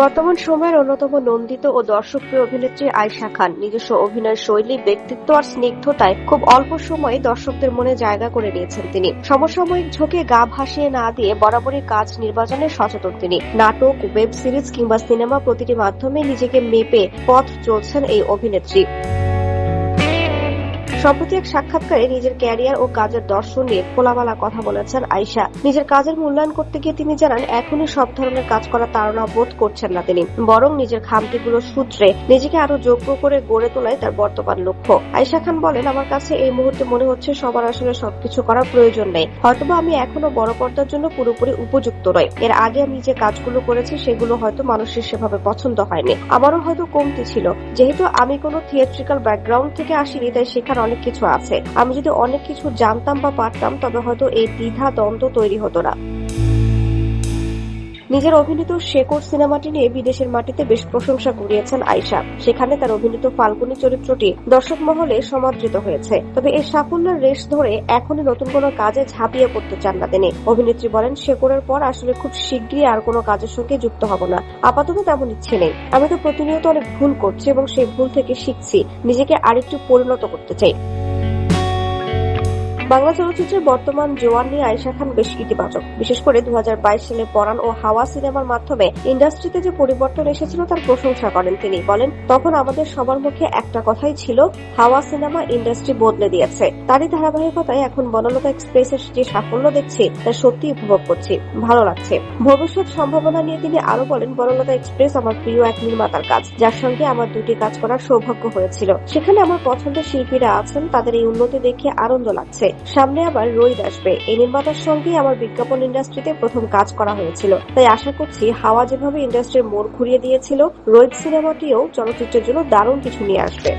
বর্তমান সময়ের অন্যতম নন্দিত ও দর্শকপ্রিয় অভিনেত্রী আয়েশা খান নিজস্ব অভিনয়ের শৈলী, ব্যক্তিত্ব আর স্নিগ্ধতায় খুব অল্প সময়ে দর্শকদের মনে জায়গা করে নিয়েছেন তিনি। সমসাময়িক ঝোঁকে গা ভাসিয়ে না দিয়ে বরাবরই কাজ নির্বাচনে সচেতন তিনি। নাটক, ওয়েব সিরিজ কিংবা সিনেমা প্রতিটি মাধ্যমে নিজেকে মেপে পথ চলছেন এই অভিনেত্রী। সম্প্রতি এক সাক্ষাৎকারে নিজের ক্যারিয়ার ও কাজের দর্শন নিয়ে খোলামেলা কথা বলেছেন আয়েশা। নিজের কাজের মূল্যায়ন করতে গিয়ে তিনি জানান, এখনই সব ধরনের কাজ করার তাড়না বোধ করছেন না তিনি, বরং নিজের খামতিগুলোর সূত্রে নিজেকে আরো যোগ্য করে গড়ে তোলাই তার বর্তমান লক্ষ্য। আয়েশা খান বলেন, আমার কাছে এই মুহূর্তে মনে হচ্ছে সবার আসলে সবকিছু করার প্রয়োজন নেই। হয়তোবা আমি এখনো বড় পর্দার জন্য পুরোপুরি উপযুক্ত নই। এর আগে আমি যে কাজগুলো করেছি সেগুলো হয়তো মানুষের সেভাবে পছন্দ হয়নি। আমারও হয়তো কমতি ছিল। যেহেতু আমি কোনো থিয়েট্রিক্যাল ব্যাকগ্রাউন্ড থেকে আসিনি, তাই শেখার অনেক কিছু আছে। আমি যদি অনেক কিছু জানতাম বা পারতাম তবে হয়তো এই দ্বিধা দ্বন্দ্ব তৈরি হতো না। নিজের অভিনীত শেকড় সিনেমাটি নিয়ে বিদেশের মাটিতে বেশ প্রশংসা কুড়িয়েছেন আয়েশা। সেখানে তার অভিনীত ফাল্গুনী চরিত্রটি দর্শক মহলে সমাদৃত হয়েছে। তবে এই সাফল্যের রেশ ধরে এখনই নতুন কোনো কাজে ঝাঁপিয়ে পড়তে চান না তিনি। অভিনেত্রী বলেন, শেকড়ের পর আসলে খুব শিগগিরই আর কোনো কাজের সঙ্গে যুক্ত হব না। আপাতত তেমন ইচ্ছে নেই। আমি তো প্রতিনিয়ত অনেক ভুল করছি এবং সেই ভুল থেকে শিখছি। নিজেকে আরেকটু পরিণত করতে চাই। বাংলা চলচ্চিত্রের বর্তমান জোয়ার নিয়ে আয়েশা খান বেশ ইতিবাচক। বিশেষ করে 2022 সালে পরাণ ও হাওয়া সিনেমার মাধ্যমে ইন্ডাস্ট্রিতে যে পরিবর্তন এসেছিল তার প্রশংসা করেন তিনি। বলেন, তখন আমাদের সবার মুখে একটা কথাই ছিল, হাওয়া সিনেমা ইন্ডাস্ট্রি বদলে দিয়েছে। তারই ধারাবাহিকতায় এখন বনলতা এক্সপ্রেসের যে সাফল্য দেখছি তা সত্যি উপভোগ করছি, ভালো লাগছে। ভবিষ্যৎ সম্ভাবনা নিয়ে তিনি আরো বলেন, বনলতা এক্সপ্রেস আমার প্রিয় এক নির্মাতার কাজ, যার সঙ্গে আমার দুটি কাজ করার সৌভাগ্য হয়েছিল। সেখানে আমার পছন্দের শিল্পীরা আছেন, তাদের এই উন্নতি দেখে আনন্দ লাগছে। সামনে আবার রোহিত আসবে। এই নির্মাতার সঙ্গে আমার বিজ্ঞাপন ইন্ডাস্ট্রিতে প্রথম কাজ করা হয়েছিল, তাই আশা করছি হাওয়া যেভাবে ইন্ডাস্ট্রির মোড় ঘুরিয়ে দিয়েছিল, রোহিত সিনেমাটিও চলচ্চিত্রের জন্য দারুণ কিছু নিয়ে আসবে।